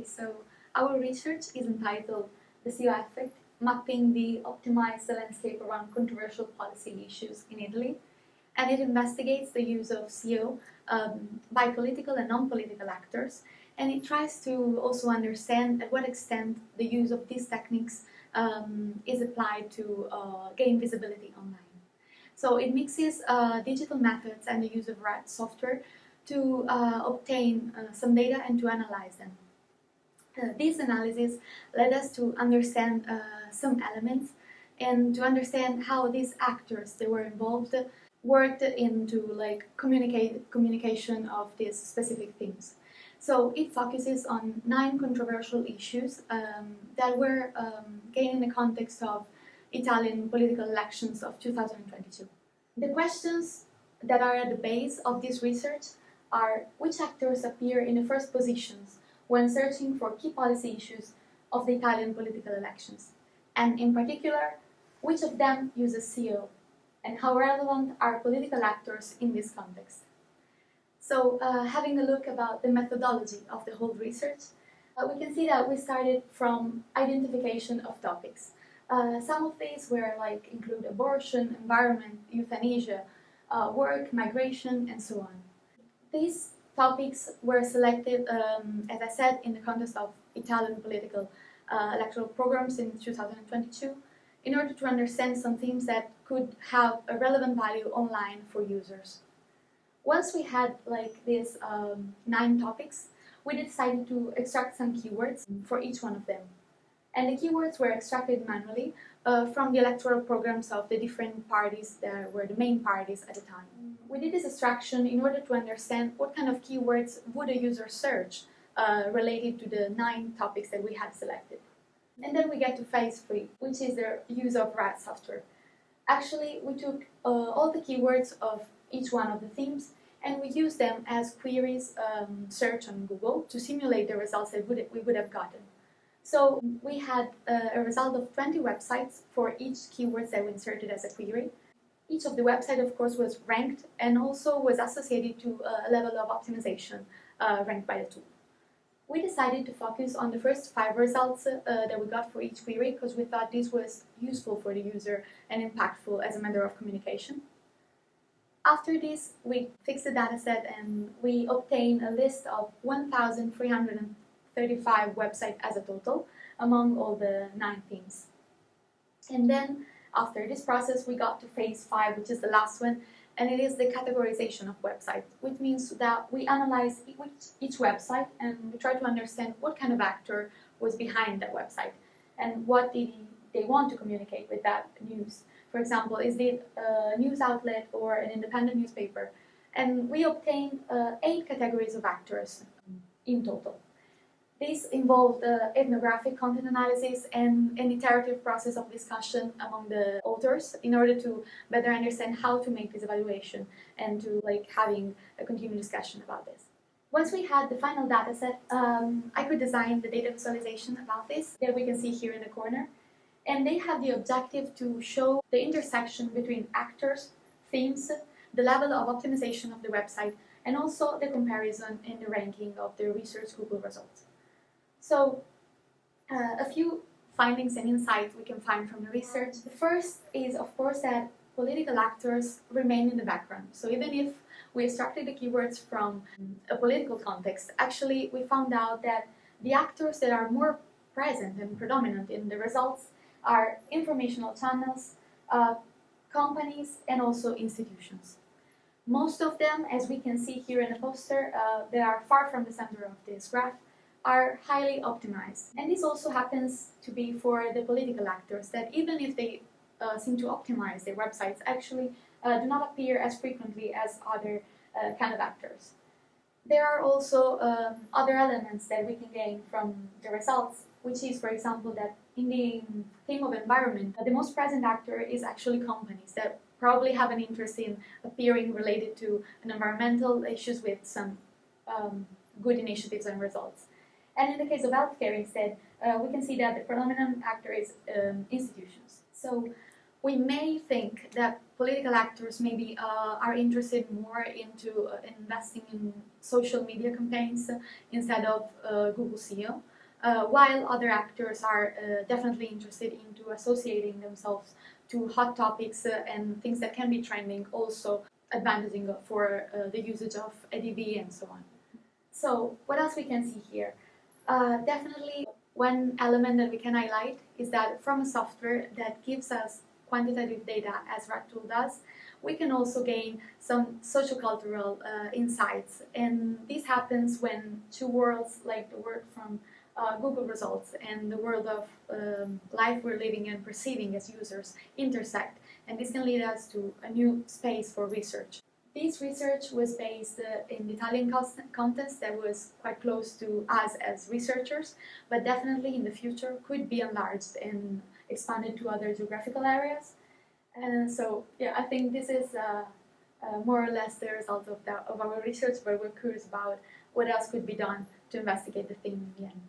Okay, so our research is entitled The SEO Effect, Mapping the Optimized Landscape Around Controversial Policy Issues in Italy, and it investigates the use of SEO by political and non-political actors, and it tries to also understand at what extent the use of these techniques is applied to gain visibility online. So it mixes digital methods and the use of RAD software to obtain some data and to analyze them. This analysis led us to understand some elements and to understand how these actors that were involved worked into communication of these specific themes. So it focuses on 9 controversial issues that were gained in the context of Italian political elections of 2022. The questions that are at the base of this research are which actors appear in the first positions when searching for key policy issues of the Italian political elections, and in particular, which of them uses SEO, and how relevant are political actors in this context. So, having a look about the methodology of the whole research, we can see that we started from identification of topics. Some of these include abortion, environment, euthanasia, work, migration, and so on. These topics were selected, as I said, in the context of Italian political electoral programs in 2022, in order to understand some themes that could have a relevant value online for users. Once we had these 9 topics, we decided to extract some keywords for each one of them. And the keywords were extracted manually from the electoral programs of the different parties that were the main parties at the time. We did this extraction in order to understand what kind of keywords would a user search related to the 9 topics that we had selected. And then we get to phase 3, which is the use of RAD software. Actually, we took all the keywords of each one of the themes and we used them as queries search on Google to simulate the results that we would have gotten. So we had a result of 20 websites for each keyword that we inserted as a query. Each of the websites, of course, was ranked and also was associated to a level of optimization ranked by the tool. We decided to focus on the first 5 results that we got for each query because we thought this was useful for the user and impactful as a matter of communication. After this, we fixed the dataset and we obtained a list of 1,335 websites as a total among all the 9 themes. And then, after this process, we got to phase 5, which is the last one, and it is the categorization of websites, which means that we analyze each website and we try to understand what kind of actor was behind that website and what did they want to communicate with that news. For example, is it a news outlet or an independent newspaper? And we obtained 8 categories of actors in total. This involved ethnographic content analysis and an iterative process of discussion among the authors in order to better understand how to make this evaluation and to having a continued discussion about this. Once we had the final dataset, I could design the data visualization about this that we can see here in the corner. And they have the objective to show the intersection between actors, themes, the level of optimization of the website, and also the comparison in the ranking of the research Google results. So, a few findings and insights we can find from the research. The first is, of course, that political actors remain in the background. So even if we extracted the keywords from a political context, actually we found out that the actors that are more present and predominant in the results are informational channels, companies, and also institutions. Most of them, as we can see here in the poster, that are far from the center of this graph, are highly optimized. And this also happens to be for the political actors, that even if they seem to optimize their websites, actually do not appear as frequently as other kind of actors. There are also other elements that we can gain from the results, which is, for example, that in the theme of environment, the most present actor is actually companies that probably have an interest in appearing related to environmental issues with some good initiatives and results. And in the case of healthcare instead, we can see that the predominant actor is institutions. So we may think that political actors maybe are interested more into investing in social media campaigns instead of Google SEO. while other actors are definitely interested into associating themselves to hot topics and things that can be trending, also advantaging for the usage of EDV and so on. So what else we can see here? Definitely one element that we can highlight is that from a software that gives us quantitative data, as RATTool does, we can also gain some sociocultural insights. And this happens when two worlds, like the world from Google results and the world of life we're living and perceiving as users, intersect. And this can lead us to a new space for research. This research was based in the Italian context that was quite close to us as researchers, but definitely in the future could be enlarged and expanded to other geographical areas. And so, yeah, I think this is more or less the result of our research, but we're curious about what else could be done to investigate the theme in the end.